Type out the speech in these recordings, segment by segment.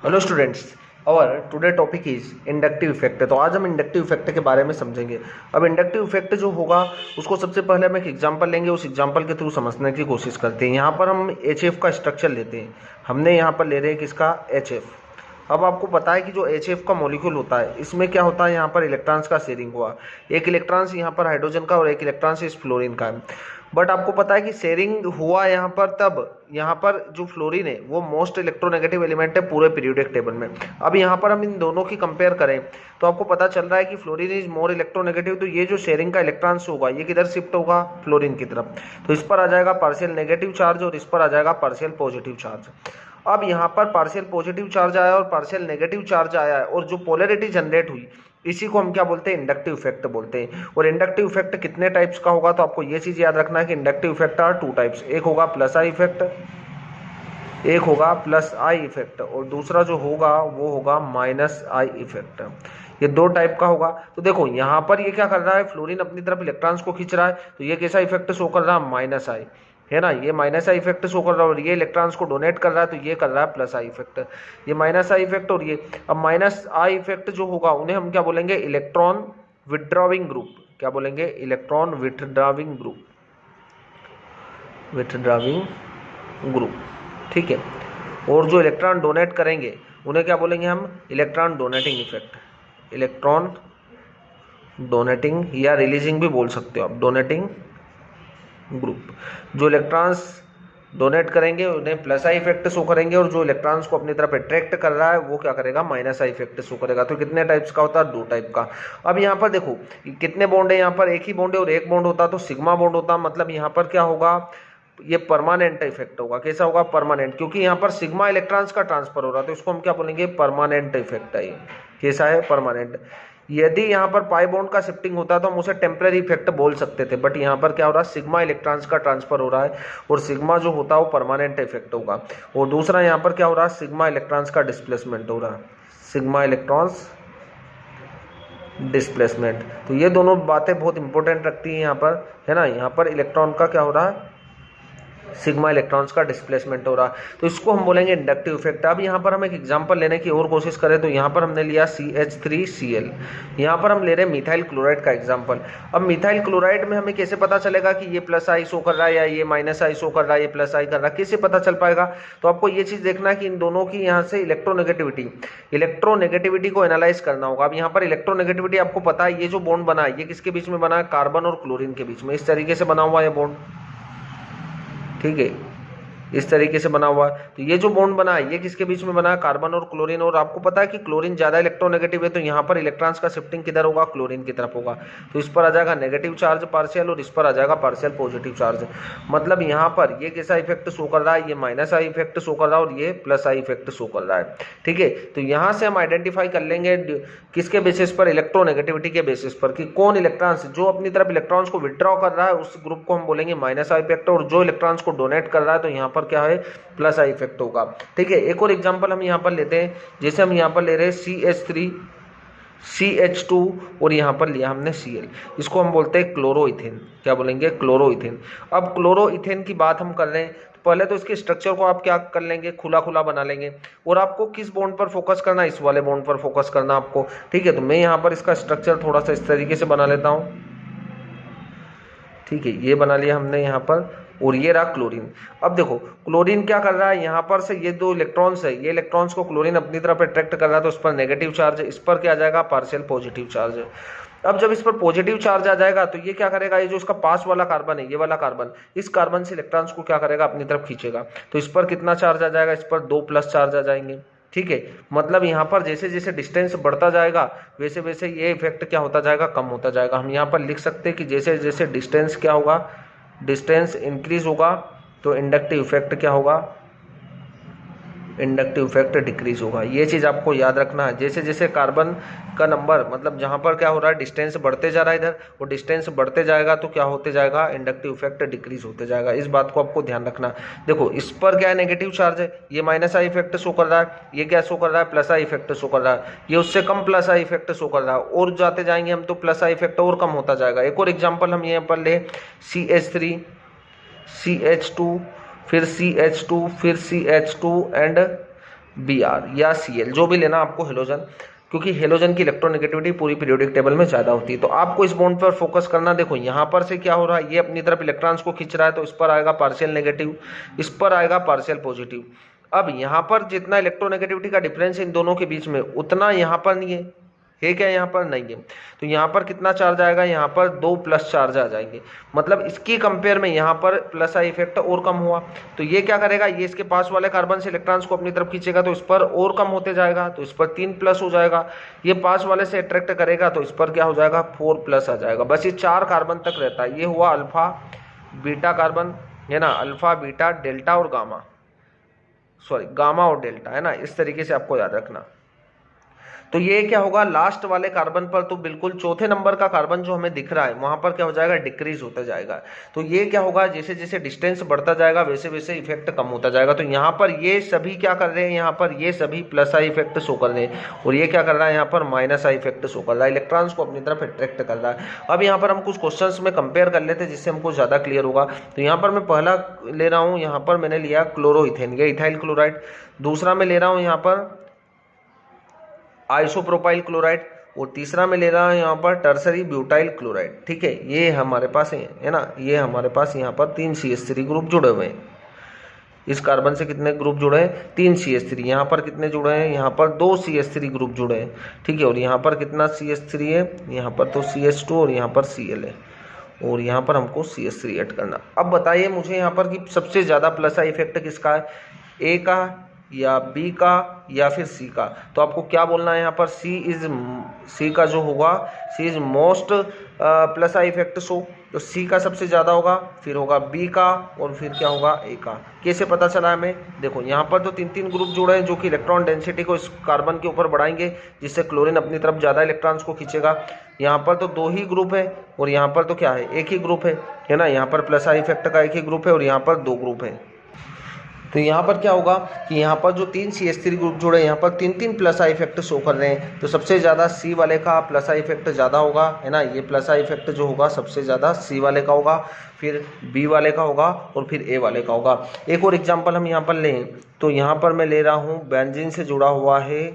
Hello students, और today topic is inductive effect. तो आज हम इंडक्टिव इफेक्ट के बारे में समझेंगे। अब इंडक्टिव इफेक्ट जो होगा उसको सबसे पहले हम एक एग्जांपल लेंगे, उस एग्जांपल के थ्रू समझने की कोशिश करते हैं। यहाँ पर हम एच एफ का स्ट्रक्चर लेते हैं। हमने यहाँ पर ले रहे हैं किसका, एच एफ। अब आपको पता है कि जो एच एफ का मॉलिक्यूल होता है इसमें क्या होता है, यहाँ पर इलेक्ट्रॉन्स का शेयरिंग हुआ। एक इलेक्ट्रॉन्स यहाँ पर हाइड्रोजन का और एक इलेक्ट्रॉन्स इस फ्लोरीन का है। बट आपको पता है कि शेयरिंग हुआ यहाँ पर तब, यहाँ पर जो फ्लोरीन है वो मोस्ट इलेक्ट्रोनेगेटिव एलिमेंट है पूरे पीरियोडिक टेबल में। अब यहाँ पर हम इन दोनों की कंपेयर करें तो आपको पता चल रहा है कि फ्लोरीन इज मोर इलेक्ट्रोनेगेटिव। तो ये जो शेयरिंग का इलेक्ट्रॉन्स होगा ये किधर शिफ्ट होगा, फ्लोरीन की तरफ। तो इस पर आ जाएगा पार्शियल नेगेटिव चार्ज और इस पर आ जाएगा पार्शियल पॉजिटिव चार्ज। अब यहाँ पर पार्शियल पॉजिटिव चार्ज आया और पार्शियल नेगेटिव चार्ज आया है और जो पोलैरिटी जनरेट हुई इसी को हम क्या बोलते हैं, इंडक्टिव इफेक्ट बोलते हैं। और इंडक्टिव इफेक्ट कितने टाइप्स का होगा, तो आपको ये चीज याद रखना है कि inductive effect are two types. एक होगा प्लस आई इफेक्ट, एक होगा प्लस आई इफेक्ट, और दूसरा जो होगा वो होगा माइनस आई इफेक्ट। ये दो टाइप का होगा। तो देखो यहाँ पर ये क्या कर रहा है, फ्लोरीन अपनी तरफ इलेक्ट्रॉन्स को खींच रहा है, तो ये कैसा इफेक्ट शो कर रहा है, माइनस आई, है ना। ये माइनस आई इफेक्ट शो कर रहा है और ये इलेक्ट्रॉन्स को डोनेट कर रहा है, तो ये कर रहा है प्लस आई इफेक्ट। ये माइनस आई इफेक्ट और ये, अब माइनस आई इफेक्ट जो होगा उन्हें हम क्या बोलेंगे, इलेक्ट्रॉन विथड्रॉविंग ग्रुप। क्या बोलेंगे, इलेक्ट्रॉन विथड्रॉविंग ग्रुप, विथड्रॉविंग ग्रुप, ठीक है। और जो इलेक्ट्रॉन डोनेट करेंगे उन्हें क्या बोलेंगे हम, electron donating effect. Electron donating या रिलीजिंग भी बोल सकते हो आप, डोनेटिंग ग्रुप। जो इलेक्ट्रॉन्स डोनेट करेंगे उन्हें प्लस आई इफेक्ट शो करेंगे और जो इलेक्ट्रॉन्स को अपनी तरफ अट्रैक्ट कर रहा है वो क्या करेगा, माइनस आई इफेक्ट शो करेगा। तो कितने टाइप्स का होता है, दो टाइप का। अब यहाँ पर देखो कितने बॉन्ड है, यहाँ पर एक ही बॉन्ड है और एक बॉन्ड होता तो सिग्मा बॉन्ड होता, मतलब यहाँ पर क्या होगा, ये परमानेंट इफेक्ट होगा। कैसा होगा, परमानेंट, क्योंकि यहाँ पर सिग्मा इलेक्ट्रॉन्स का ट्रांसफर हो रहा है तो इसको हम क्या बोलेंगे, परमानेंट इफेक्ट है। ये कैसा है, परमानेंट। यदि यहाँ पर पाई बॉन्ड का शिफ्टिंग होता है तो हम उसे टेम्परेरी इफेक्ट बोल सकते थे, बट यहाँ पर क्या हो रहा है, सिग्मा इलेक्ट्रॉन्स का ट्रांसफर हो रहा है और सिग्मा जो होता है वो परमानेंट इफेक्ट होगा। और दूसरा यहाँ पर क्या हो रहा है, सिग्मा इलेक्ट्रॉन्स का डिस्प्लेसमेंट हो रहा है, सिग्मा इलेक्ट्रॉन्स डिस्प्लेसमेंट। तो ये दोनों बातें बहुत इंपॉर्टेंट रखती हैं यहाँ पर, है ना। यहाँ पर इलेक्ट्रॉन का क्या हो रहा है, सिग्मा इलेक्ट्रॉन्स का डिस्प्लेसमेंट हो रहा है, तो इसको हम बोलेंगे इंडक्टिव इफेक्ट। अब यहाँ पर हम एक एग्जांपल लेने की और कोशिश करें तो यहाँ पर हमने लिया CH3Cl। यहाँ पर हम ले रहे हैं मिथाइल क्लोराइड का एग्जांपल। अब मिथाइल क्लोराइड में हमें कैसे पता चलेगा कि ये प्लस आई शो कर रहा है या ये माइनस आई शो कर रहा है, ये प्लस आई कर रहा है, कैसे पता चल पाएगा। तो आपको ये चीज देखना है कि इन दोनों की यहाँ से इलेक्ट्रोनेगेटिविटी को एनालाइज करना होगा। अब यहाँ पर इलेक्ट्रोनेगेटिविटी आपको पता है, ये जो बॉन्ड बना है ये किसके बीच में बना है, कार्बन और क्लोरीन के बीच में। इस तरीके से बना हुआ है बॉन्ड, ठीक है, इस तरीके से बना हुआ है। तो ये जो बॉन्ड बना है ये किसके बीच में बना है, कार्बन और क्लोरीन। और आपको पता है कि क्लोरीन ज्यादा इलेक्ट्रोनेगेटिव है तो यहाँ पर इलेक्ट्रॉन्स का शिफ्टिंग किधर होगा, क्लोरीन की तरफ होगा। तो इस पर आ जाएगा नेगेटिव चार्ज पार्शियल और इस पर आ जाएगा पार्शियल पॉजिटिव चार्ज। मतलब यहाँ पर ये कैसा इफेक्ट शो कर रहा है, ये माइनस आई इफेक्ट शो कर रहा है और ये प्लस आई इफेक्ट शो कर रहा है, ठीक है। तो यहाँ से हम आइडेंटिफाई कर लेंगे किसके बेसिस पर, इलेक्ट्रोनेगेटिविटी के बेसिस पर, कि कौन इलेक्ट्रॉन्स जो अपनी तरफ इलेक्ट्रॉन्स को विड्रॉ कर रहा है उस ग्रुप को हम बोलेंगे माइनस आई इफेक्ट, और जो इलेक्ट्रॉन्स को डोनेट कर रहा है तो यहाँ पर क्या है, प्लस आई इफेक्ट होगा, ठीक है। एक और एग्जांपल हम यहाँ पर लेते हैं, जैसे हम यहाँ पर ले रहे हैं CH3 CH2 और यहाँ पर लिया हमने Cl। इसको हम बोलते हैं क्लोरोइथेन। क्या बोलेंगे, क्लोरोइथेन। अब क्लोरोइथेन की बात हम कर रहे हैं तो पहले तो इसके स्ट्रक्चर को आप क्या कर लेंगे, खुला खुला बना लेंगे। और आपको किस बॉन्ड पर फोकस करना है, इस वाले बॉन्ड पर फोकस करना आपको, ठीक है। तो मैं यहाँ पर इसका स्ट्रक्चर थोड़ा सा इस तरीके से बना लेता हूँ, ठीक है। ये बना लिया हमने यहाँ पर, और ये रहा क्लोरीन। अब देखो क्लोरीन क्या कर रहा है, यहाँ पर से ये दो इलेक्ट्रॉन्स है, ये इलेक्ट्रॉन्स को क्लोरीन अपनी तरफ अट्रैक्ट कर रहा है तो उस पर नेगेटिव चार्ज है, इस पर क्या आ जाएगा, पार्शियल पॉजिटिव चार्ज है। अब जब इस पर पॉजिटिव चार्ज आ जाएगा तो ये क्या करेगा, ये जो इसका पास वाला कार्बन है, ये वाला कार्बन, इस कार्बन से इलेक्ट्रॉन्स को क्या करेगा, अपनी तरफ खींचेगा। तो इस पर कितना चार्ज आ जाएगा, इस पर 2 प्लस चार्ज आ जाएंगे, ठीक है। मतलब यहाँ पर जैसे जैसे डिस्टेंस बढ़ता जाएगा वैसे वैसे ये इफेक्ट क्या होता जाएगा, कम होता जाएगा। हम यहाँ पर लिख सकते हैं कि जैसे जैसे डिस्टेंस क्या होगा, डिस्टेंस इंक्रीज होगा तो इंडक्टिव इफेक्ट क्या होगा, इंडक्टिव इफेक्ट डिक्रीज होगा। ये चीज आपको याद रखना है। जैसे जैसे कार्बन का नंबर, मतलब जहां पर क्या हो रहा है, डिस्टेंस बढ़ते जा रहा है इधर, वो डिस्टेंस बढ़ते जाएगा तो क्या होते जाएगा, इंडक्टिव इफेक्ट डिक्रीज होते जाएगा। इस बात को आपको ध्यान रखना। देखो इस पर क्या है, नेगेटिव चार्ज है, ये माइनस आई इफेक्ट शो कर रहा है, ये क्या शो कर रहा है, प्लस आई इफेक्ट शो कर रहा है, ये उससे कम प्लस आई इफेक्ट शो कर रहा है। और जाते जाएंगे हम तो प्लस आई इफेक्ट और कम होता जाएगा। एक और एग्जाम्पल हम यहाँ पर ले, CH3 CH2 फिर CH2 फिर CH2 एंड Br या Cl, जो भी लेना आपको हेलोजन, क्योंकि हेलोजन की इलेक्ट्रोनेगेटिविटी पूरी पीरियोडिक टेबल में ज़्यादा होती है। तो आपको इस बॉन्ड पर फोकस करना। देखो यहाँ पर से क्या हो रहा है, ये अपनी तरफ इलेक्ट्रॉन्स को खींच रहा है, तो इस पर आएगा पार्शियल नेगेटिव, इस पर आएगा पार्शियल पॉजिटिव। अब यहाँ पर जितना इलेक्ट्रोनेगेटिविटी का डिफरेंस है इन दोनों के बीच में, उतना यहाँ पर नहीं है क्या, यहाँ पर नहीं है। तो यहाँ पर कितना चार्ज आएगा, यहाँ पर 2 प्लस चार्ज आ जाएंगे, मतलब इसकी कंपेयर में यहाँ पर प्लस आई इफेक्ट और कम हुआ। तो ये क्या करेगा, ये इसके पास वाले कार्बन से इलेक्ट्रॉन्स को अपनी तरफ खींचेगा, तो इस पर और कम होते जाएगा, तो इस पर 3 प्लस हो जाएगा। ये पास वाले से अट्रैक्ट करेगा, तो इस पर क्या हो जाएगा, 4 प्लस आ जाएगा। बस ये 4 कार्बन तक रहता है। ये हुआ अल्फा बीटा कार्बन, है ना, अल्फा बीटा डेल्टा और गामा, सॉरी गामा और डेल्टा, है ना, इस तरीके से आपको याद रखना। तो ये क्या होगा, लास्ट वाले कार्बन पर तो बिल्कुल चौथे नंबर का कार्बन जो हमें दिख रहा है वहां पर क्या हो जाएगा, डिक्रीज होता जाएगा। तो ये क्या होगा, जैसे जैसे डिस्टेंस बढ़ता जाएगा वैसे वैसे इफेक्ट कम होता जाएगा। तो यहाँ पर ये सभी क्या कर रहे हैं, यहाँ पर ये सभी प्लस आई इफेक्ट शो कर रहे हैं, और ये क्या कर रहा है, यहाँ पर माइनस आई इफेक्ट शो कर रहा है, इलेक्ट्रॉन्स को अपनी तरफ अट्रैक्ट कर रहा है। अब यहाँ पर हम कुछ क्वेश्चंस में कंपेयर कर लेते हैं जिससे हमको ज़्यादा क्लियर होगा। तो यहाँ पर मैं पहला ले रहा हूँ, यहाँ पर मैंने लिया क्लोरोइथेन या इथाइल क्लोराइड। दूसरा मैं ले रहा हूँ यहाँ पर आइसोप्रोपाइल क्लोराइड, और तीसरा में ले रहा हूँ यहाँ पर टर्सरी ब्यूटाइल क्लोराइड। ठीक है, ये हमारे पास है ना, ये हमारे पास यहाँ पर 3 CH3 ग्रुप जुड़े हुए हैं। इस कार्बन से कितने ग्रुप जुड़े हैं, 3 CH3। यहाँ पर कितने जुड़े हैं, यहाँ पर 2 CH3 ग्रुप जुड़े हैं। ठीक है, और यहाँ पर कितना CH3 है, यहाँ पर तो CH2 और यहाँ पर Cl है, और यहाँ पर हमको CH3 ऐड करना। अब बताइए मुझे यहाँ पर कि सबसे ज़्यादा प्लस आई इफेक्ट किसका है, ए का या बी का या फिर सी का। तो आपको क्या बोलना है यहाँ पर, सी का जो होगा, C is most plus I effect show. तो सी का सबसे ज़्यादा होगा, फिर होगा बी का, और फिर क्या होगा, ए का। कैसे पता चला हमें, देखो यहाँ पर तो 3 ग्रुप जुड़े हैं जो कि इलेक्ट्रॉन डेंसिटी को इस कार्बन के ऊपर बढ़ाएंगे, जिससे क्लोरीन अपनी तरफ ज़्यादा इलेक्ट्रॉन्स को खींचेगा। यहाँ पर तो 2 ही ग्रुप है, और यहाँ पर तो क्या है, 1 ही ग्रुप है ना। यहाँ पर प्लस आई इफेक्ट का 1 ही ग्रुप है, और यहाँ पर 2 ग्रुप है। तो यहाँ पर क्या होगा कि यहाँ पर जो 3 CH3 ग्रुप जुड़े, यहाँ पर 3 प्लस आई इफेक्ट शो कर रहे हैं। तो सबसे ज़्यादा सी वाले का प्लस आई इफेक्ट ज़्यादा होगा, है ना। ये प्लस आई इफेक्ट जो होगा सबसे ज़्यादा सी वाले का होगा, फिर बी वाले का होगा, और फिर ए वाले का होगा। एक और एग्जाम्पल हम यहाँ पर लें, तो यहाँ पर मैं ले रहा हूँ बेंजीन से जुड़ा हुआ है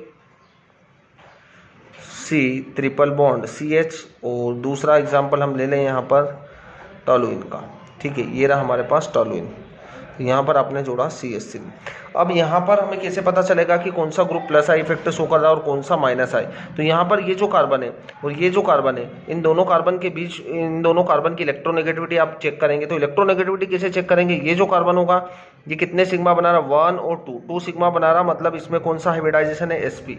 सी ट्रिपल बॉन्ड CH, और दूसरा एग्जाम्पल हम ले लें यहाँ पर टॉलुइन का। ठीक है, ये रहा हमारे पास टॉलुइन। यहाँ पर आपने जोड़ा CH3। अब यहाँ पर हमें कैसे पता चलेगा कि कौन सा group plus I effect show कर रहा है और कौन सा माइनस आई। तो यहाँ पर ये जो कार्बन है और ये जो कार्बन है, इन दोनों कार्बन के बीच, इन दोनों कार्बन की इलेक्ट्रोनेगेटिविटी आप चेक करेंगे। तो इलेक्ट्रोनेगेटिविटी कैसे चेक करेंगे, ये जो कार्बन होगा ये कितने सिग्मा बना रहा, 1 और 2 सिग्मा बना रहा, मतलब इसमें कौन सा हाइब्रिडाइजेशन है, sp।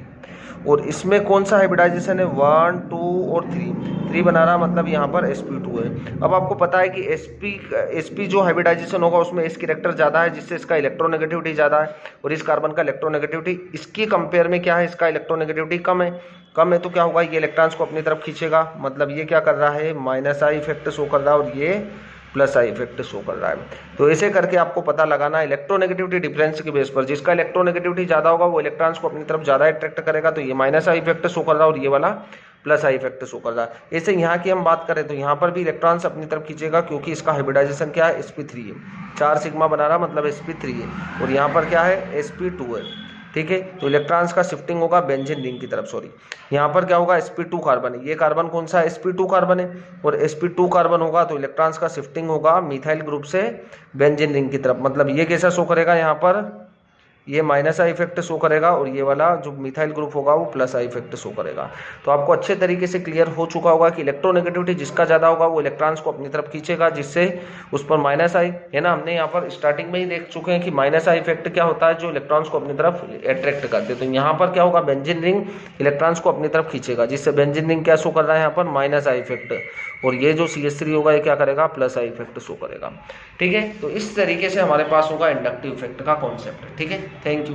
और इसमें कौन सा हाइब्रिडाइजेशन है, 1 2 और 3 बना रहा, मतलब यहाँ पर sp2 है। अब आपको पता है कि sp जो हाइब्रिडाइजेशन होगा उसमें s कैरेक्टर ज़्यादा है, जिससे इसका इलेक्ट्रोनेगेटिविटी ज़्यादा है, और इस कार्बन का इलेक्ट्रोनेगेटिविटी इसकी कंपेयर में क्या है, इसका इलेक्ट्रोनेगेटिविटी कम है। तो क्या होगा, ये इलेक्ट्रॉन्स को अपनी तरफ खींचेगा, मतलब ये क्या कर रहा है, माइनस आई इफेक्ट शो कर रहा है, और ये प्लस आई इफेक्ट शो कर रहा है। तो ऐसे करके आपको पता लगाना है इलेक्ट्रोनेगेटिविटी डिफरेंस के बेस पर। जिसका इलेक्ट्रोनेगेटिविटी ज़्यादा होगा वो इलेक्ट्रॉन्स को अपनी तरफ ज़्यादा अट्रैक्ट करेगा, तो ये माइनस आई इफेक्ट शो कर रहा है, और ये वाला प्लस आई इफेक्ट शो कर रहा है। ऐसे यहाँ की हम बात करें तो यहाँ पर भी इलेक्ट्रॉन्स अपनी तरफ खींचेगा, क्योंकि इसका हाइब्रिडाइजेशन क्या है, sp3 है, 4 सिग्मा बना रहा, मतलब sp3 है, और यहाँ पर क्या है, sp2 है। ठीक है, तो इलेक्ट्रॉन्स का शिफ्टिंग होगा बेंजीन रिंग की तरफ, सॉरी यहाँ पर क्या होगा, sp2 कार्बन है, ये कार्बन कौन सा है, sp2 कार्बन है, और sp2 कार्बन होगा तो इलेक्ट्रॉन्स का शिफ्टिंग होगा मिथाइल ग्रुप से बेंजीन रिंग की तरफ। मतलब ये कैसा शो करेगा, यहाँ पर ये माइनस आई इफेक्ट शो करेगा, और ये वाला जो मिथाइल ग्रुप होगा वो प्लस आई इफेक्ट शो करेगा। तो आपको अच्छे तरीके से क्लियर हो चुका होगा कि इलेक्ट्रोनेगेटिविटी जिसका ज़्यादा होगा वो इलेक्ट्रॉन्स को अपनी तरफ खींचेगा, जिससे उस पर माइनस आई, है ना। हमने यहाँ पर स्टार्टिंग में ही देख चुके हैं कि माइनस आई इफेक्ट क्या होता है, जो इलेक्ट्रॉन्स को अपनी तरफ अट्रैक्ट करते हैं। तो यहाँ पर क्या होगा, बेंजीन रिंग इलेक्ट्रॉन्स को अपनी तरफ खींचेगा, जिससे बेंजीन रिंग क्या शो कर रहा है, यहाँ पर माइनस आई इफेक्ट, और ये जो CH3 होगा ये क्या करेगा, प्लस आई इफेक्ट शो करेगा। ठीक है, तो इस तरीके से हमारे पास होगा इंडक्टिव इफेक्ट का कॉन्सेप्ट। ठीक है, थैंक यू।